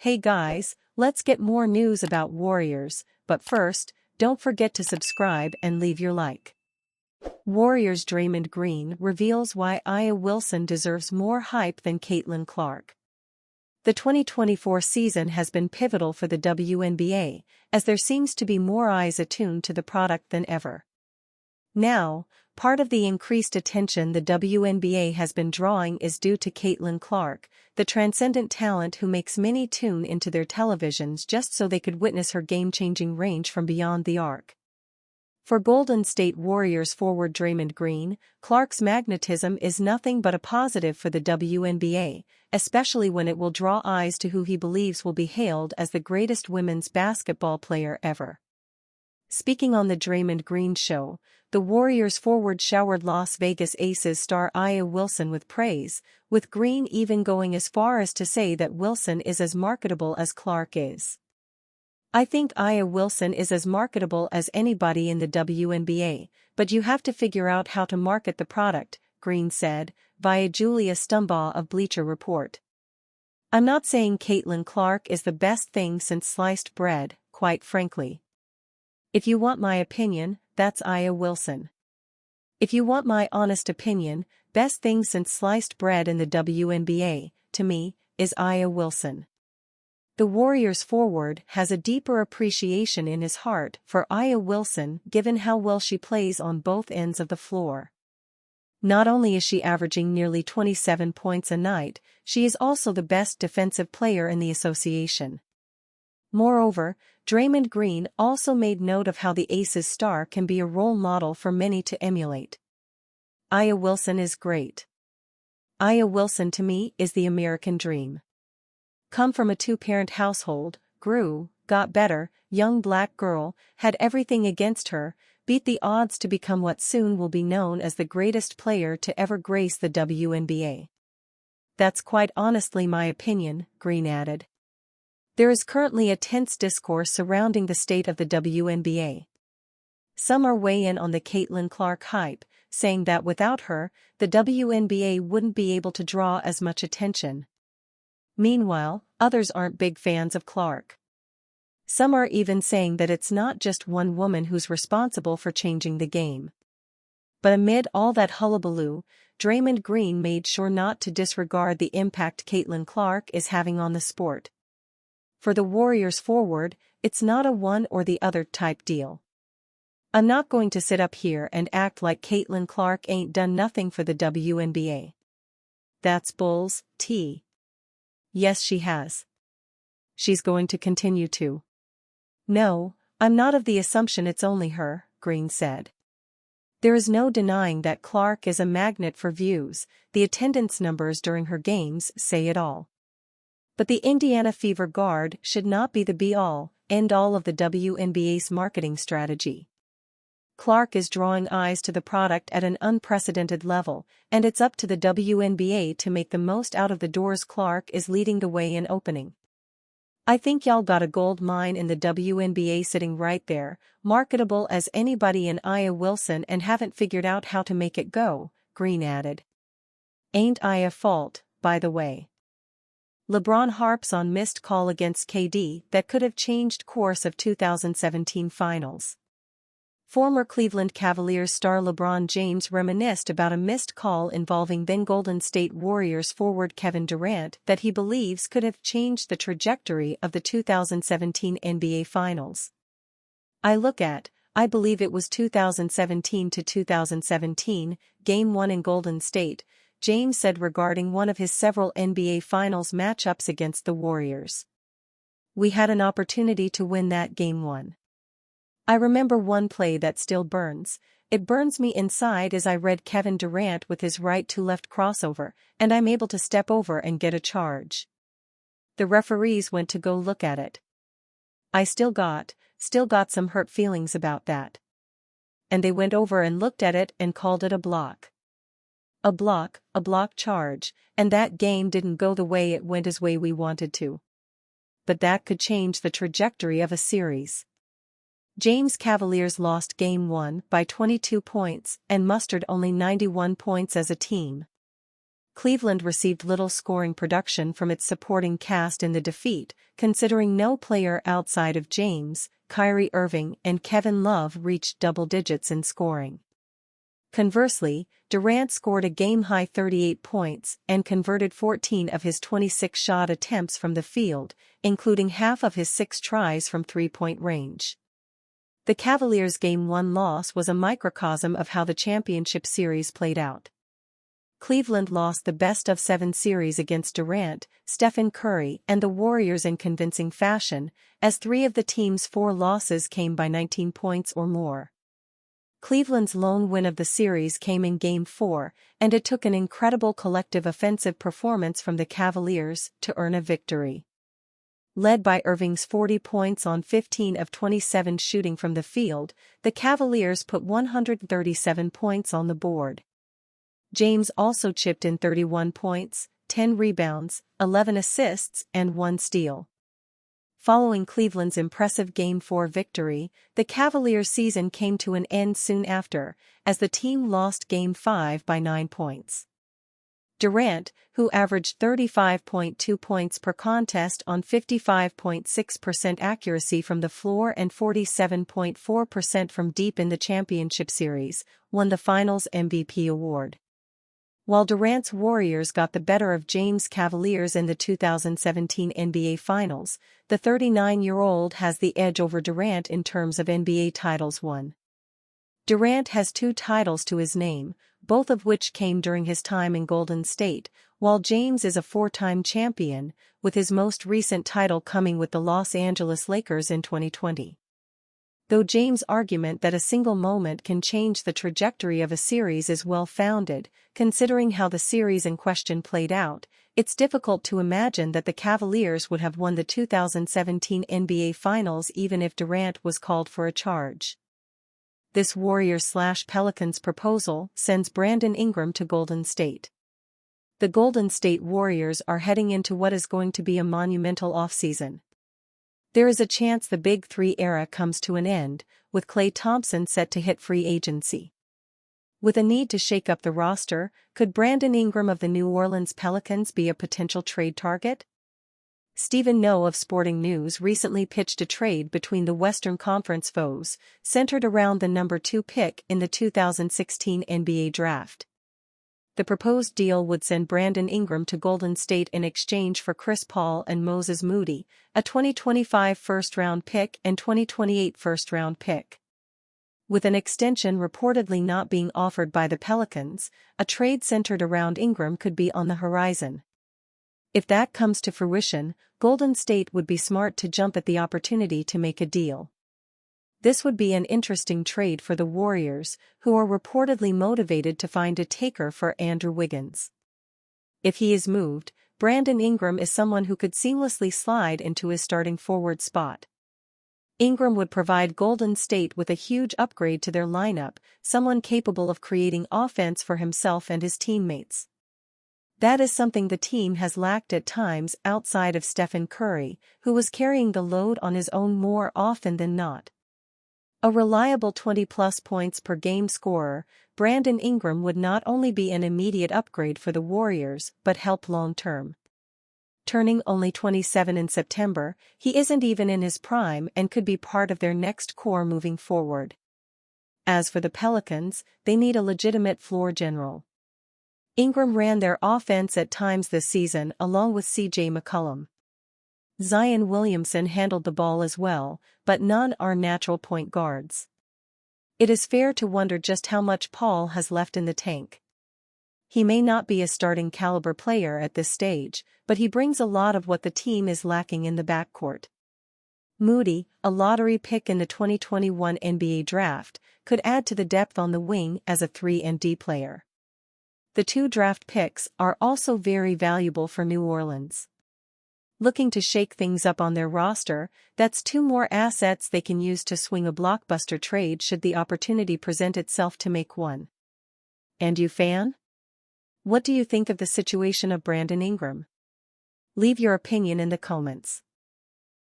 Hey guys, let's get more news about Warriors, but first, don't forget to subscribe and leave your like. Warriors Draymond Green reveals why Aya Wilson deserves more hype than Caitlin Clark. The 2024 season has been pivotal for the WNBA, as there seems to be more eyes attuned to the product than ever. Now, part of the increased attention the WNBA has been drawing is due to Caitlin Clark, the transcendent talent who makes many tune into their televisions just so they could witness her game-changing range from beyond the arc. For Golden State Warriors forward Draymond Green, Clark's magnetism is nothing but a positive for the WNBA, especially when it will draw eyes to who he believes will be hailed as the greatest women's basketball player ever. Speaking on the Draymond Green Show, the Warriors forward showered Las Vegas Aces star Aya Wilson with praise, with Green even going as far as to say that Wilson is as marketable as Clark is. "I think Aya Wilson is as marketable as anybody in the WNBA, but you have to figure out how to market the product," Green said, via Julia Stumbaugh of Bleacher Report. "I'm not saying Caitlin Clark is the best thing since sliced bread, quite frankly. If you want my opinion, that's Aya Wilson. If you want my honest opinion, best thing since sliced bread in the WNBA, to me, is Aya Wilson." The Warriors forward has a deeper appreciation in his heart for Aya Wilson given how well she plays on both ends of the floor. Not only is she averaging nearly 27 points a night, she is also the best defensive player in the association. Moreover, Draymond Green also made note of how the Aces star can be a role model for many to emulate. "Aya Wilson is great. Aya Wilson to me is the American dream. Come from a two-parent household, got better, young black girl, had everything against her, beat the odds to become what soon will be known as the greatest player to ever grace the WNBA. That's quite honestly my opinion," Green added. There is currently a tense discourse surrounding the state of the WNBA. Some are way in on the Caitlin Clark hype, saying that without her, the WNBA wouldn't be able to draw as much attention. Meanwhile, others aren't big fans of Clark. Some are even saying that it's not just one woman who's responsible for changing the game. But amid all that hullabaloo, Draymond Green made sure not to disregard the impact Caitlin Clark is having on the sport. For the Warriors forward, it's not a one or the other type deal. "I'm not going to sit up here and act like Caitlin Clark ain't done nothing for the WNBA. That's bulls, T. Yes, she has. She's going to continue to. No, I'm not of the assumption it's only her," Green said. "There is no denying that Clark is a magnet for views, the attendance numbers during her games say it all. But the Indiana Fever guard should not be the be-all, end-all of the WNBA's marketing strategy. Clark is drawing eyes to the product at an unprecedented level, and it's up to the WNBA to make the most out of the doors Clark is leading the way in opening. I think y'all got a gold mine in the WNBA sitting right there, marketable as anybody in Aya Wilson, and haven't figured out how to make it go," Green added. "Ain't Aya fault, by the way. LeBron harps on missed call against KD that could have changed course of 2017 finals. Former Cleveland Cavaliers star LeBron James reminisced about a missed call involving then Golden State Warriors forward Kevin Durant that he believes could have changed the trajectory of the 2017 NBA Finals. I believe it was 2017 to 2017, Game 1 in Golden State," James said regarding one of his several NBA Finals matchups against the Warriors. "We had an opportunity to win that Game 1. I remember one play that still burns. It burns me inside as I read Kevin Durant with his right-to-left crossover, and I'm able to step over and get a charge. The referees went to go look at it. I still got some hurt feelings about that. And they went over and looked at it and called it a block. A block charge, and that game didn't go the way it went as way we wanted to. But that could change the trajectory of a series." James' Cavaliers lost Game 1 by 22 points and mustered only 91 points as a team. Cleveland received little scoring production from its supporting cast in the defeat, considering no player outside of James, Kyrie Irving and Kevin Love reached double digits in scoring. Conversely, Durant scored a game-high 38 points and converted 14 of his 26 shot attempts from the field, including half of his 6 tries from three-point range. The Cavaliers' Game 1 loss was a microcosm of how the championship series played out. Cleveland lost the best-of-7 series against Durant, Stephen Curry and the Warriors in convincing fashion, as 3 of the team's 4 losses came by 19 points or more. Cleveland's lone win of the series came in Game 4, and it took an incredible collective offensive performance from the Cavaliers to earn a victory. Led by Irving's 40 points on 15 of 27 shooting from the field, the Cavaliers put 137 points on the board. James also chipped in 31 points, 10 rebounds, 11 assists and 1 steal. Following Cleveland's impressive Game 4 victory, the Cavaliers' season came to an end soon after, as the team lost Game 5 by 9 points. Durant, who averaged 35.2 points per contest on 55.6% accuracy from the floor and 47.4% from deep in the championship series, won the Finals MVP award. While Durant's Warriors got the better of James' Cavaliers in the 2017 NBA Finals, the 39-year-old has the edge over Durant in terms of NBA titles won. Durant has 2 titles to his name, both of which came during his time in Golden State, while James is a 4-time champion, with his most recent title coming with the Los Angeles Lakers in 2020. Though James' argument that a single moment can change the trajectory of a series is well-founded, considering how the series in question played out, it's difficult to imagine that the Cavaliers would have won the 2017 NBA Finals even if Durant was called for a charge. This Warriors/Pelicans proposal sends Brandon Ingram to Golden State. The Golden State Warriors are heading into what is going to be a monumental offseason. There is a chance the Big Three era comes to an end, with Klay Thompson set to hit free agency. With a need to shake up the roster, could Brandon Ingram of the New Orleans Pelicans be a potential trade target? Stephen No of Sporting News recently pitched a trade between the Western Conference foes, centered around the number 2 pick in the 2016 NBA Draft. The proposed deal would send Brandon Ingram to Golden State in exchange for Chris Paul and Moses Moody, a 2025 first-round pick and 2028 first-round pick. With an extension reportedly not being offered by the Pelicans, a trade centered around Ingram could be on the horizon. If that comes to fruition, Golden State would be smart to jump at the opportunity to make a deal. This would be an interesting trade for the Warriors, who are reportedly motivated to find a taker for Andrew Wiggins. If he is moved, Brandon Ingram is someone who could seamlessly slide into his starting forward spot. Ingram would provide Golden State with a huge upgrade to their lineup, someone capable of creating offense for himself and his teammates. That is something the team has lacked at times outside of Stephen Curry, who was carrying the load on his own more often than not. A reliable 20-plus points per game scorer, Brandon Ingram would not only be an immediate upgrade for the Warriors but help long-term. Turning only 27 in September, he isn't even in his prime and could be part of their next core moving forward. As for the Pelicans, they need a legitimate floor general. Ingram ran their offense at times this season along with C.J. McCollum. Zion Williamson handled the ball as well, but none are natural point guards. It is fair to wonder just how much Paul has left in the tank. He may not be a starting caliber player at this stage, but he brings a lot of what the team is lacking in the backcourt. Moody, a lottery pick in the 2021 NBA Draft, could add to the depth on the wing as a 3-and-D player. The 2 draft picks are also very valuable for New Orleans. Looking to shake things up on their roster, that's 2 more assets they can use to swing a blockbuster trade should the opportunity present itself to make one. And you fan? What do you think of the situation of Brandon Ingram? Leave your opinion in the comments.